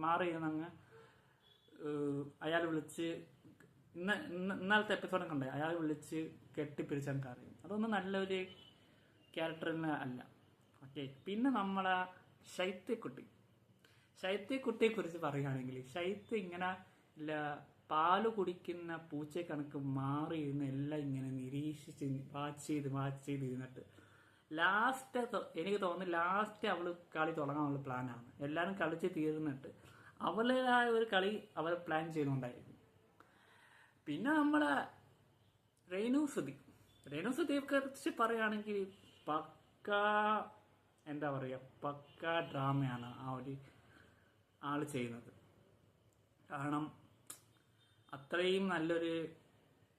മാറി ഇരുന്നങ്ങ് അയാൾ വിളിച്ച് ഇന്നലത്തെ എപ്പിസോഡ് കണ്ടേ, അയാൾ വിളിച്ച് കെട്ടിപ്പിടിച്ചങ്ങ് കറിയും. അതൊന്നും നല്ലൊരു ക്യാരക്ടറിന് അല്ല. ഓക്കെ, പിന്നെ നമ്മളെ ശൈത്യക്കുട്ടിയെ കുറിച്ച് പറയുകയാണെങ്കിൽ, ശൈത്യ ഇങ്ങനെ പാല് കുടിക്കുന്ന പൂച്ചയെ കണക്ക് മാറി ഇരുന്ന് എല്ലാം ഇങ്ങനെ നിരീക്ഷിച്ച് വാച്ച് ചെയ്ത് ഇരുന്നിട്ട് ലാസ്റ്റ് എനിക്ക് തോന്നുന്നു ലാസ്റ്റ് അവള് കളി തുടങ്ങാനുള്ള പ്ലാനാണ്. എല്ലാവരും കളിച്ച് തീർന്നിട്ട് അവളുടേതായ ഒരു കളി അവൾ പ്ലാൻ ചെയ്യുന്നുണ്ടായിരുന്നു. പിന്നെ നമ്മളെ രേണുസുതിയെ കുറിച്ച് പറയുകയാണെങ്കിൽ പക്ക ഡ്രാമയാണ് ആ ഒരു ആള് ചെയ്യുന്നത്. കാരണം അത്രയും നല്ലൊരു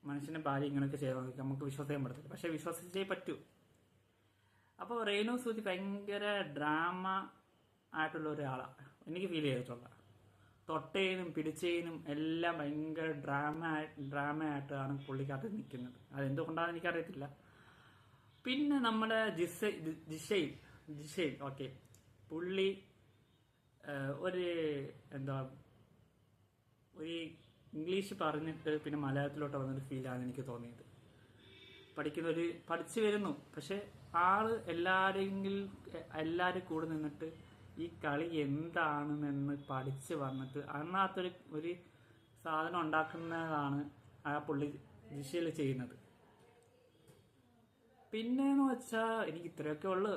മനുഷ്യന്റെ ഭാര്യ ഇങ്ങനെയൊക്കെ ചെയ്താൽ നമുക്ക് വിശ്വസിക്കാൻ പറ്റത്തില്ല, പക്ഷെ വിശ്വസിച്ചേ പറ്റൂ. അപ്പോൾ രേണുസുതി ഭയങ്കര ഡ്രാമ ആയിട്ടുള്ള ഒരാളാണ് എനിക്ക് ഫീൽ ചെയ്തിട്ടുള്ള. തൊട്ടേനും പിടിച്ചേനും എല്ലാം ഭയങ്കര ഡ്രാമയായിട്ടാണ് പുള്ളിക്കകത്ത് നിൽക്കുന്നത്. അതെന്തുകൊണ്ടാണെന്ന് എനിക്കറിയത്തില്ല. പിന്നെ നമ്മുടെ ജിഷയിൽ ഓക്കെ, പുള്ളി ഒരു ഇംഗ്ലീഷ് പറഞ്ഞിട്ട് പിന്നെ മലയാളത്തിലോട്ട് വന്നൊരു ഫീലാണ് എനിക്ക് തോന്നിയത്. പഠിച്ചു വരുന്നു, പക്ഷെ ആള് എല്ലാരും കൂടെ നിന്നിട്ട് ഈ കളി എന്താണെന്ന് പഠിച്ച് വന്നിട്ട് അതിനകത്തൊരു സാധനം ഉണ്ടാക്കുന്നതാണ് ആ പുള്ളി ജിഷയിൽ ചെയ്യുന്നത്. പിന്നെന്ന് വെച്ചാൽ എനിക്ക് ഇത്രയൊക്കെ ഉള്ളു.